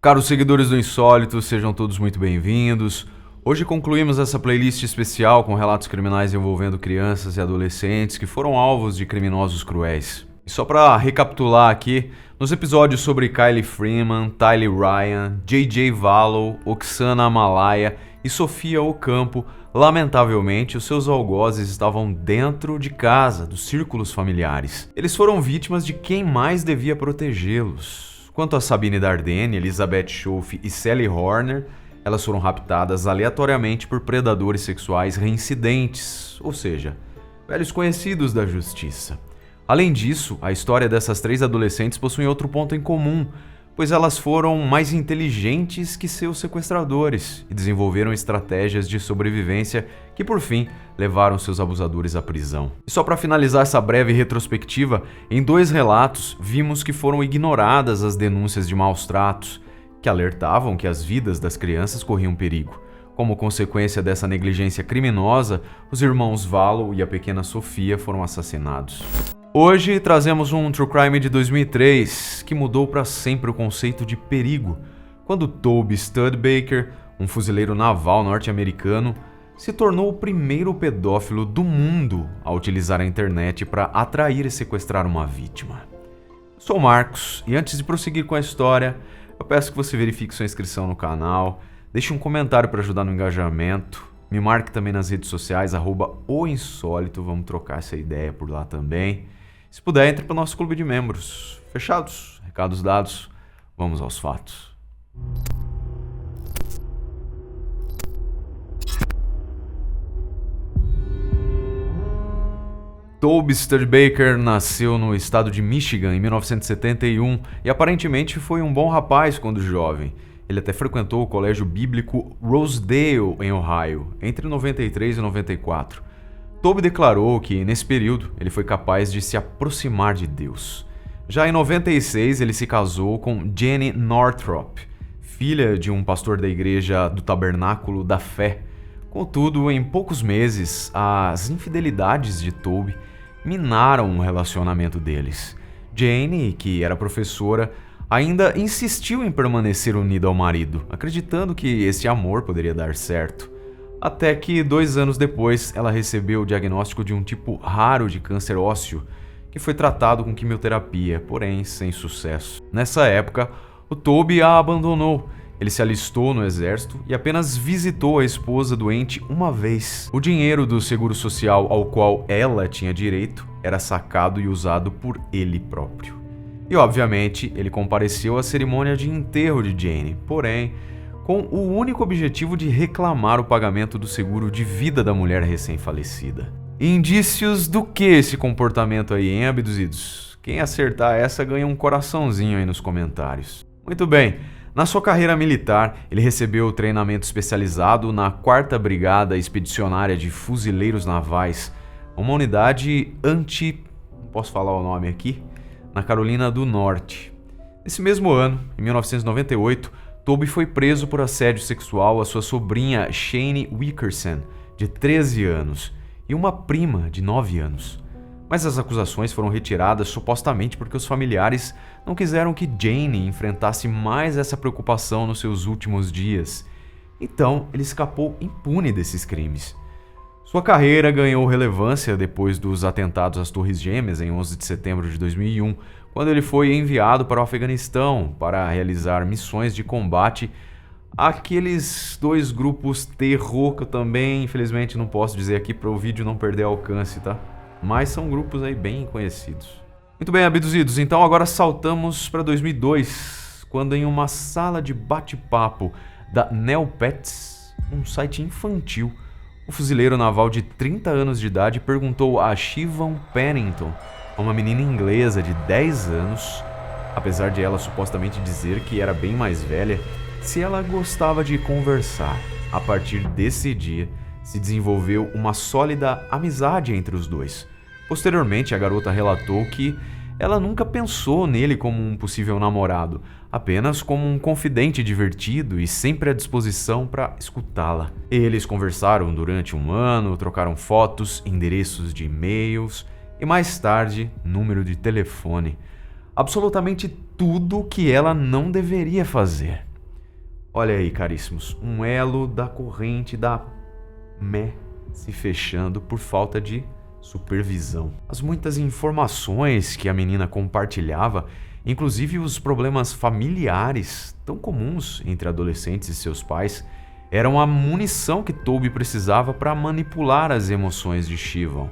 Caros seguidores do Insólito, sejam todos muito bem-vindos. Hoje concluímos essa playlist especial com relatos criminais envolvendo crianças e adolescentes que foram alvos de criminosos cruéis. E só para recapitular aqui, nos episódios sobre Kylie Freeman, Tylee Ryan, J.J. Vallow, Oksana Malaya e Sofia Ocampo, lamentavelmente os seus algozes estavam dentro de casa, dos círculos familiares. Eles foram vítimas de quem mais devia protegê-los. Quanto a Sabine Dardenne, Elizabeth Schoff e Sally Horner, elas foram raptadas aleatoriamente por predadores sexuais reincidentes, ou seja, velhos conhecidos da justiça. Além disso, a história dessas três adolescentes possui outro ponto em comum, pois elas foram mais inteligentes que seus sequestradores e desenvolveram estratégias de sobrevivência que, por fim, levaram seus abusadores à prisão. E só para finalizar essa breve retrospectiva, em 2 relatos vimos que foram ignoradas as denúncias de maus tratos, que alertavam que as vidas das crianças corriam perigo. Como consequência dessa negligência criminosa, os irmãos Vallow e a pequena Sofia foram assassinados. Hoje trazemos um True Crime de 2003 que mudou para sempre o conceito de perigo, quando Toby Studebaker, um fuzileiro naval norte-americano, se tornou o primeiro pedófilo do mundo a utilizar a internet para atrair e sequestrar uma vítima. Sou o Marcos e antes de prosseguir com a história, eu peço que você verifique sua inscrição no canal, deixe um comentário para ajudar no engajamento, me marque também nas redes sociais, @oinsólito, vamos trocar essa ideia por lá também. Se puder, entre para o nosso clube de membros. Fechados? Recados dados, vamos aos fatos. Toby Studebaker nasceu no estado de Michigan em 1971 e aparentemente foi um bom rapaz quando jovem. Ele até frequentou o colégio bíblico Rosedale, em Ohio, entre 93 e 94. Toby declarou que, nesse período, ele foi capaz de se aproximar de Deus. Já em 96, ele se casou com Jenny Northrop, filha de um pastor da igreja do Tabernáculo da Fé. Contudo, em poucos meses, as infidelidades de Toby minaram o relacionamento deles. Jenny, que era professora, ainda insistiu em permanecer unida ao marido, acreditando que esse amor poderia dar certo. Até que 2 anos depois, ela recebeu o diagnóstico de um tipo raro de câncer ósseo, que foi tratado com quimioterapia, porém sem sucesso. Nessa época, o Toby a abandonou. Ele se alistou no exército e apenas visitou a esposa doente uma vez. O dinheiro do seguro social ao qual ela tinha direito era sacado e usado por ele próprio. E, obviamente, ele compareceu à cerimônia de enterro de Jane, porém, com o único objetivo de reclamar o pagamento do seguro de vida da mulher recém-falecida. Indícios do que esse comportamento aí, hein, abduzidos? Quem acertar essa ganha um coraçãozinho aí nos comentários. Muito bem, na sua carreira militar, ele recebeu treinamento especializado na 4ª Brigada Expedicionária de Fuzileiros Navais, uma unidade não posso falar o nome aqui, na Carolina do Norte. Nesse mesmo ano, em 1998, Toby foi preso por assédio sexual à sua sobrinha Shane Wickerson, de 13 anos, e uma prima de 9 anos. Mas as acusações foram retiradas supostamente porque os familiares não quiseram que Jane enfrentasse mais essa preocupação nos seus últimos dias. Então, ele escapou impune desses crimes. Sua carreira ganhou relevância depois dos atentados às Torres Gêmeas em 11 de setembro de 2001, quando ele foi enviado para o Afeganistão para realizar missões de combate àqueles 2 grupos terror que eu também, infelizmente, não posso dizer aqui para o vídeo não perder alcance, tá? Mas são grupos aí bem conhecidos. Muito bem, abduzidos, então agora saltamos para 2002, quando em uma sala de bate-papo da Neopets, um site infantil, o fuzileiro naval de 30 anos de idade perguntou a Siobhan Pennington, uma menina inglesa de 10 anos, apesar de ela supostamente dizer que era bem mais velha, se ela gostava de conversar. A partir desse dia, se desenvolveu uma sólida amizade entre os dois. Posteriormente, a garota relatou que ela nunca pensou nele como um possível namorado, apenas como um confidente divertido e sempre à disposição para escutá-la. Eles conversaram durante 1 ano, trocaram fotos, endereços de e-mails e mais tarde, número de telefone. Absolutamente tudo que ela não deveria fazer. Olha aí, caríssimos, um elo da corrente da Mé se fechando por falta de supervisão. As muitas informações que a menina compartilhava, inclusive os problemas familiares tão comuns entre adolescentes e seus pais, eram a munição que Toby precisava para manipular as emoções de Shivam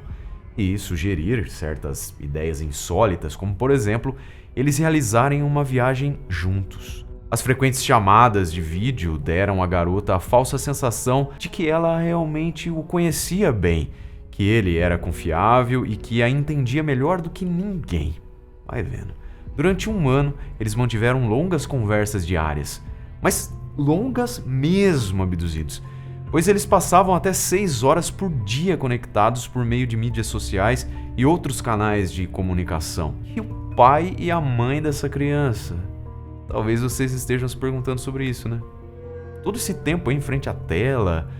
e sugerir certas ideias insólitas, como por exemplo, eles realizarem uma viagem juntos. As frequentes chamadas de vídeo deram à garota a falsa sensação de que ela realmente o conhecia bem, que ele era confiável e que a entendia melhor do que ninguém. Vai vendo. Durante um ano, eles mantiveram longas conversas diárias, mas longas mesmo, abduzidos, pois eles passavam até 6 horas por dia conectados por meio de mídias sociais e outros canais de comunicação. E o pai e a mãe dessa criança? Talvez vocês estejam se perguntando sobre isso, né? Todo esse tempo aí em frente à tela,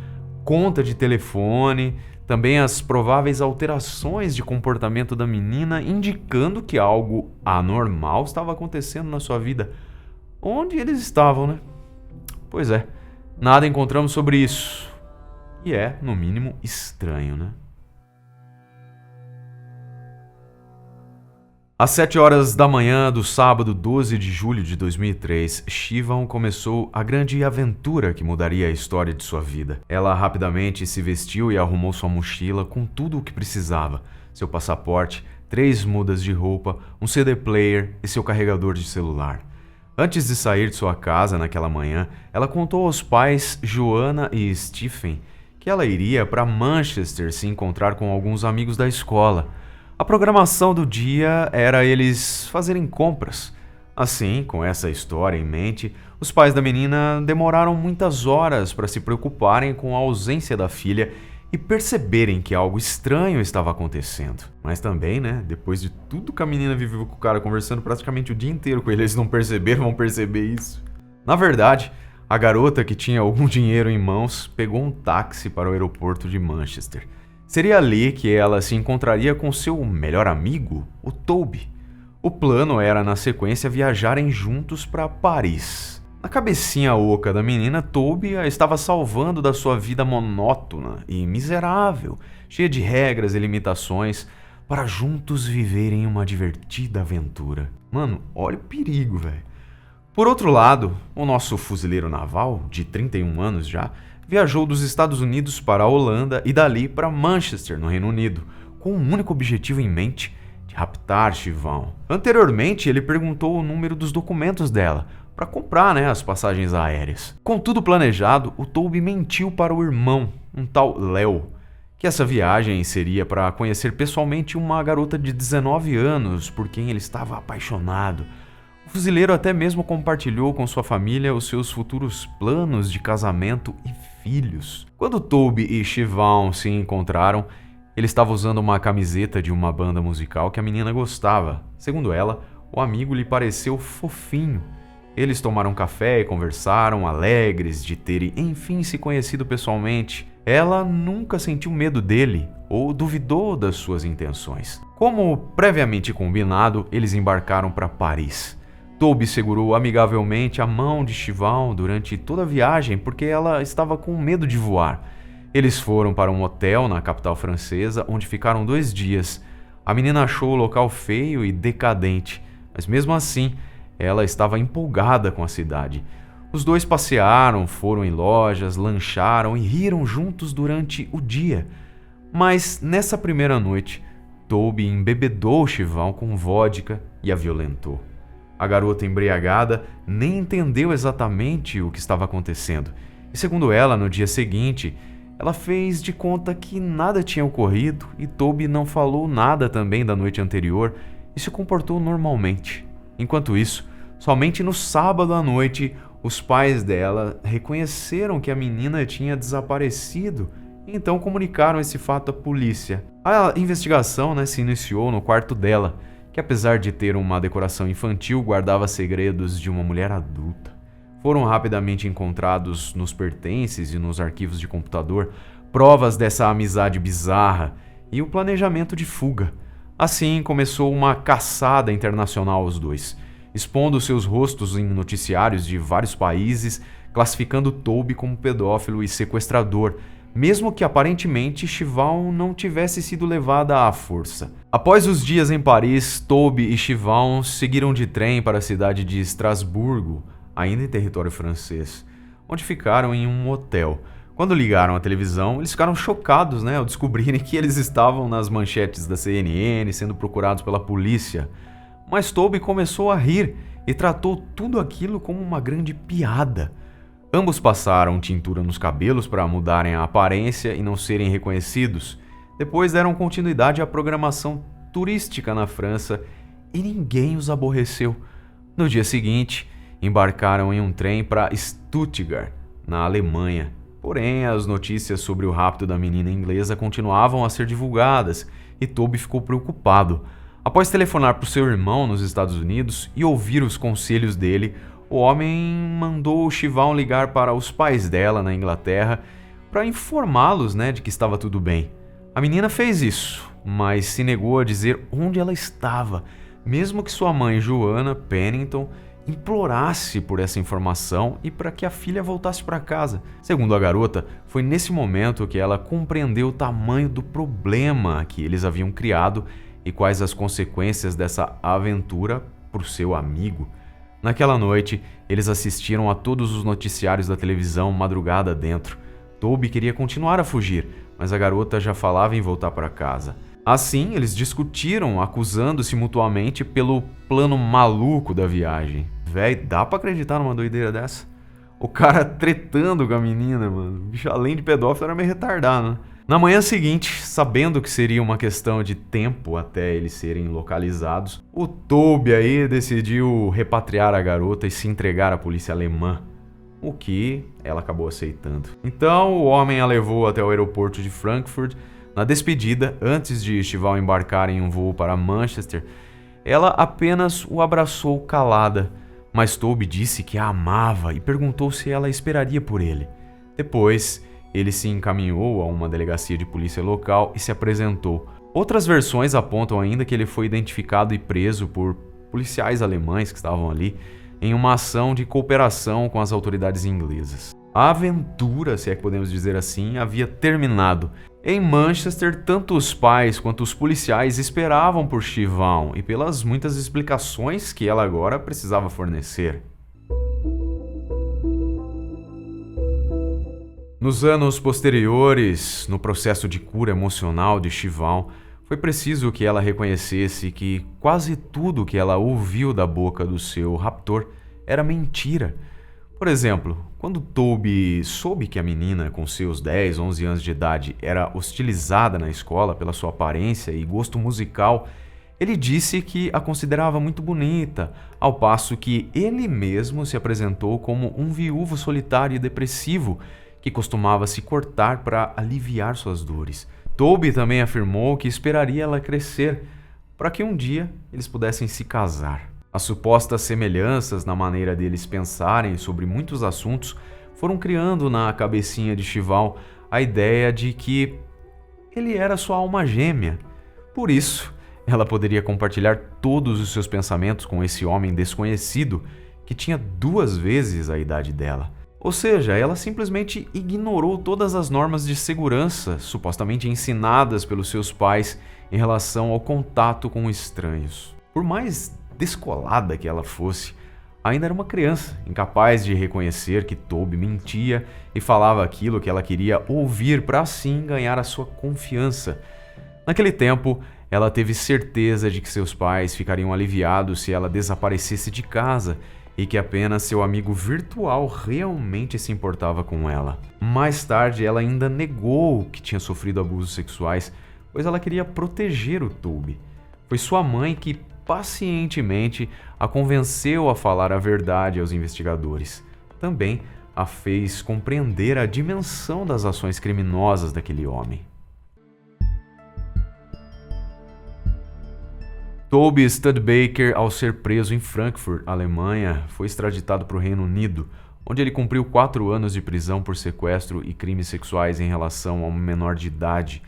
conta de telefone, também as prováveis alterações de comportamento da menina indicando que algo anormal estava acontecendo na sua vida. Onde eles estavam, né? Pois é, nada encontramos sobre isso. E é, no mínimo, estranho, né? Às 7 horas da manhã do sábado 12 de julho de 2003, Shivam começou a grande aventura que mudaria a história de sua vida. Ela rapidamente se vestiu e arrumou sua mochila com tudo o que precisava: seu passaporte, 3 mudas de roupa, um CD player e seu carregador de celular. Antes de sair de sua casa naquela manhã, ela contou aos pais Joanna e Stephen que ela iria para Manchester se encontrar com alguns amigos da escola. A programação do dia era eles fazerem compras. Assim, com essa história em mente, os pais da menina demoraram muitas horas para se preocuparem com a ausência da filha e perceberem que algo estranho estava acontecendo. Mas também, né, depois de tudo que a menina viveu com o cara conversando praticamente o dia inteiro com ele, eles não perceberam, vão perceber isso. Na verdade, a garota, que tinha algum dinheiro em mãos, pegou um táxi para o aeroporto de Manchester. Seria ali que ela se encontraria com seu melhor amigo, o Toby. O plano era, na sequência, viajarem juntos para Paris. Na cabecinha oca da menina, Toby a estava salvando da sua vida monótona e miserável, cheia de regras e limitações, para juntos viverem uma divertida aventura. Mano, olha o perigo, velho. Por outro lado, o nosso fuzileiro naval, de 31 anos já, viajou dos Estados Unidos para a Holanda e dali para Manchester, no Reino Unido, com um único objetivo em mente: de raptar Shivam. Anteriormente, ele perguntou o número dos documentos dela, para comprar, as passagens aéreas. Com tudo planejado, o Toby mentiu para o irmão, um tal Léo, que essa viagem seria para conhecer pessoalmente uma garota de 19 anos por quem ele estava apaixonado. O fuzileiro até mesmo compartilhou com sua família os seus futuros planos de casamento e filhos. Quando Toby e Shivam se encontraram, ele estava usando uma camiseta de uma banda musical que a menina gostava. Segundo ela, o amigo lhe pareceu fofinho. Eles tomaram café e conversaram, alegres de terem enfim se conhecido pessoalmente. Ela nunca sentiu medo dele ou duvidou das suas intenções. Como previamente combinado, eles embarcaram para Paris. Toby segurou amigavelmente a mão de Shivam durante toda a viagem porque ela estava com medo de voar. Eles foram para um hotel na capital francesa, onde ficaram 2 dias. A menina achou o local feio e decadente, mas mesmo assim, ela estava empolgada com a cidade. Os dois passearam, foram em lojas, lancharam e riram juntos durante o dia. Mas nessa primeira noite, Toby embebedou Shivam com vodka e a violentou. A garota embriagada nem entendeu exatamente o que estava acontecendo. E segundo ela, no dia seguinte, ela fez de conta que nada tinha ocorrido e Toby não falou nada também da noite anterior e se comportou normalmente. Enquanto isso, somente no sábado à noite, os pais dela reconheceram que a menina tinha desaparecido e então comunicaram esse fato à polícia. A investigação, se iniciou no quarto dela, que apesar de ter uma decoração infantil, guardava segredos de uma mulher adulta. Foram rapidamente encontrados nos pertences e nos arquivos de computador provas dessa amizade bizarra e o planejamento de fuga. Assim começou uma caçada internacional aos dois, expondo seus rostos em noticiários de vários países, classificando Toby como pedófilo e sequestrador, mesmo que aparentemente Siobhan não tivesse sido levada à força. Após os dias em Paris, Toby e Siobhan seguiram de trem para a cidade de Estrasburgo, ainda em território francês, onde ficaram em um hotel. Quando ligaram a televisão, eles ficaram chocados, ao descobrirem que eles estavam nas manchetes da CNN, sendo procurados pela polícia. Mas Toby começou a rir e tratou tudo aquilo como uma grande piada. Ambos passaram tintura nos cabelos para mudarem a aparência e não serem reconhecidos. Depois deram continuidade à programação turística na França e ninguém os aborreceu. No dia seguinte, embarcaram em um trem para Stuttgart, na Alemanha. Porém, as notícias sobre o rapto da menina inglesa continuavam a ser divulgadas e Toby ficou preocupado. Após telefonar para o seu irmão nos Estados Unidos e ouvir os conselhos dele, o homem mandou Siobhan ligar para os pais dela na Inglaterra para informá-los, de que estava tudo bem. A menina fez isso, mas se negou a dizer onde ela estava, mesmo que sua mãe, Joanna Pennington, implorasse por essa informação e para que a filha voltasse para casa. Segundo a garota, foi nesse momento que ela compreendeu o tamanho do problema que eles haviam criado e quais as consequências dessa aventura para o seu amigo. Naquela noite, eles assistiram a todos os noticiários da televisão madrugada dentro. Toby queria continuar a fugir, mas a garota já falava em voltar para casa. Assim, eles discutiram, acusando-se mutuamente pelo plano maluco da viagem. Véi, dá pra acreditar numa doideira dessa? O cara tretando com a menina, mano. O bicho, além de pedófilo, era meio retardado, Na manhã seguinte, sabendo que seria uma questão de tempo até eles serem localizados, o Toby aí decidiu repatriar a garota e se entregar à polícia alemã, o que ela acabou aceitando. Então, o homem a levou até o aeroporto de Frankfurt. Na despedida, antes de Siobhan embarcar em um voo para Manchester, ela apenas o abraçou calada, mas Toby disse que a amava e perguntou se ela esperaria por ele. Depois, ele se encaminhou a uma delegacia de polícia local e se apresentou. Outras versões apontam ainda que ele foi identificado e preso por policiais alemães que estavam ali em uma ação de cooperação com as autoridades inglesas. A aventura, se é que podemos dizer assim, havia terminado. Em Manchester, tanto os pais quanto os policiais esperavam por Siobhan e pelas muitas explicações que ela agora precisava fornecer. Nos anos posteriores, no processo de cura emocional de Siobhan, foi preciso que ela reconhecesse que quase tudo que ela ouviu da boca do seu raptor era mentira. Por exemplo, quando Toby soube que a menina com seus 10, 11 anos de idade era hostilizada na escola pela sua aparência e gosto musical, ele disse que a considerava muito bonita, ao passo que ele mesmo se apresentou como um viúvo solitário e depressivo que costumava se cortar para aliviar suas dores. Toby também afirmou que esperaria ela crescer para que um dia eles pudessem se casar. As supostas semelhanças na maneira deles pensarem sobre muitos assuntos foram criando na cabecinha de Siobhan a ideia de que ele era sua alma gêmea. Por isso, ela poderia compartilhar todos os seus pensamentos com esse homem desconhecido que tinha 2 vezes a idade dela. Ou seja, ela simplesmente ignorou todas as normas de segurança supostamente ensinadas pelos seus pais em relação ao contato com estranhos. Por mais descolada que ela fosse, ainda era uma criança, incapaz de reconhecer que Toby mentia e falava aquilo que ela queria ouvir para assim ganhar a sua confiança. Naquele tempo, ela teve certeza de que seus pais ficariam aliviados se ela desaparecesse de casa e que apenas seu amigo virtual realmente se importava com ela. Mais tarde, ela ainda negou que tinha sofrido abusos sexuais, pois ela queria proteger o Toby. Foi sua mãe que pacientemente a convenceu a falar a verdade aos investigadores. Também a fez compreender a dimensão das ações criminosas daquele homem. Toby Studebaker, ao ser preso em Frankfurt, Alemanha, foi extraditado para o Reino Unido, onde ele cumpriu 4 anos de prisão por sequestro e crimes sexuais em relação a uma menor de idade.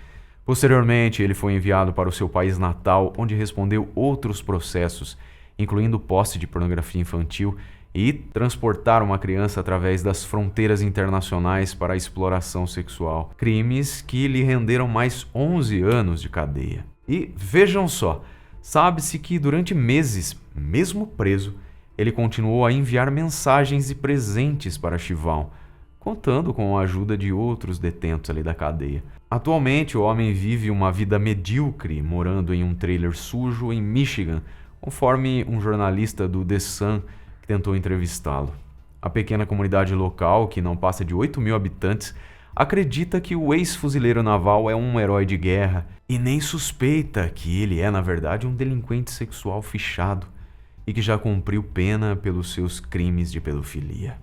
Posteriormente, ele foi enviado para o seu país natal, onde respondeu outros processos, incluindo posse de pornografia infantil e transportar uma criança através das fronteiras internacionais para a exploração sexual. Crimes que lhe renderam mais 11 anos de cadeia. E vejam só, sabe-se que durante meses, mesmo preso, ele continuou a enviar mensagens e presentes para Shivam, contando com a ajuda de outros detentos ali da cadeia. Atualmente, o homem vive uma vida medíocre, morando em um trailer sujo em Michigan, conforme um jornalista do The Sun que tentou entrevistá-lo. A pequena comunidade local, que não passa de 8.000 habitantes, acredita que o ex-fuzileiro naval é um herói de guerra e nem suspeita que ele é, na verdade, um delinquente sexual fichado e que já cumpriu pena pelos seus crimes de pedofilia.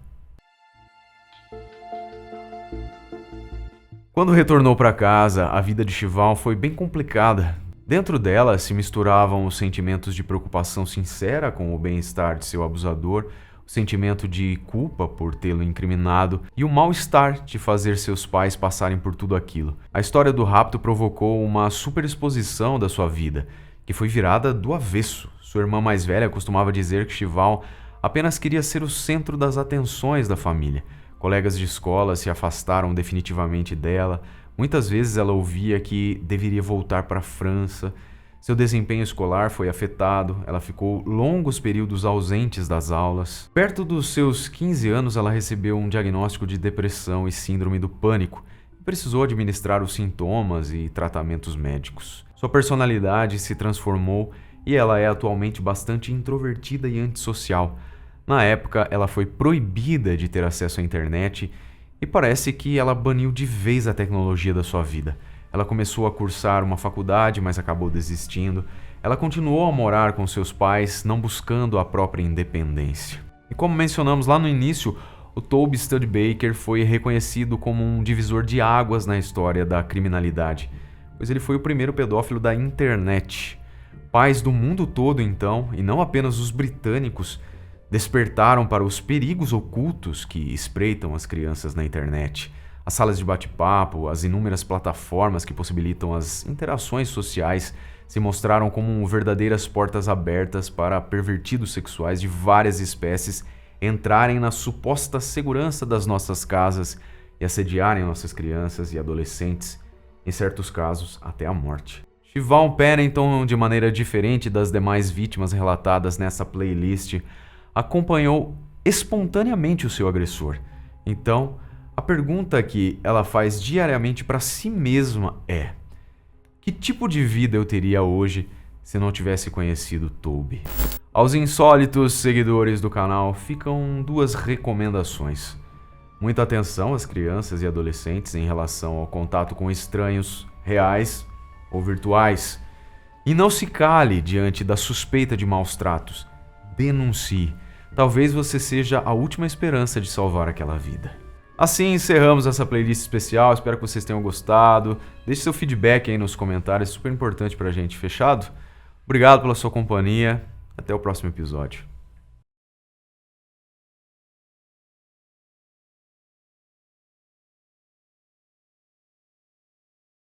Quando retornou para casa, a vida de Shivam foi bem complicada. Dentro dela se misturavam os sentimentos de preocupação sincera com o bem-estar de seu abusador, o sentimento de culpa por tê-lo incriminado e o mal-estar de fazer seus pais passarem por tudo aquilo. A história do rapto provocou uma superexposição da sua vida, que foi virada do avesso. Sua irmã mais velha costumava dizer que Shivam apenas queria ser o centro das atenções da família. Colegas de escola se afastaram definitivamente dela. Muitas vezes ela ouvia que deveria voltar para a França. Seu desempenho escolar foi afetado, ela ficou longos períodos ausentes das aulas. Perto dos seus 15 anos, ela recebeu um diagnóstico de depressão e síndrome do pânico e precisou administrar os sintomas e tratamentos médicos. Sua personalidade se transformou e ela é atualmente bastante introvertida e antissocial. Na época, ela foi proibida de ter acesso à internet e parece que ela baniu de vez a tecnologia da sua vida. Ela começou a cursar uma faculdade, mas acabou desistindo. Ela continuou a morar com seus pais, não buscando a própria independência. E como mencionamos lá no início, o Toby Studebaker foi reconhecido como um divisor de águas na história da criminalidade, pois ele foi o primeiro pedófilo da internet. Pais do mundo todo, então, e não apenas os britânicos, despertaram para os perigos ocultos que espreitam as crianças na internet. As salas de bate-papo, as inúmeras plataformas que possibilitam as interações sociais se mostraram como verdadeiras portas abertas para pervertidos sexuais de várias espécies entrarem na suposta segurança das nossas casas e assediarem nossas crianças e adolescentes, em certos casos até a morte. Shivam Pennington, de maneira diferente das demais vítimas relatadas nessa playlist, acompanhou espontaneamente o seu agressor. Então, a pergunta que ela faz diariamente para si mesma é: que tipo de vida eu teria hoje se não tivesse conhecido Toby? Aos insólitos seguidores do canal ficam duas recomendações. Muita atenção às crianças e adolescentes em relação ao contato com estranhos reais ou virtuais. E não se cale diante da suspeita de maus tratos. Denuncie. Talvez você seja a última esperança de salvar aquela vida. Assim encerramos essa playlist especial, espero que vocês tenham gostado. Deixe seu feedback aí nos comentários, super importante pra gente, fechado? Obrigado pela sua companhia, até o próximo episódio.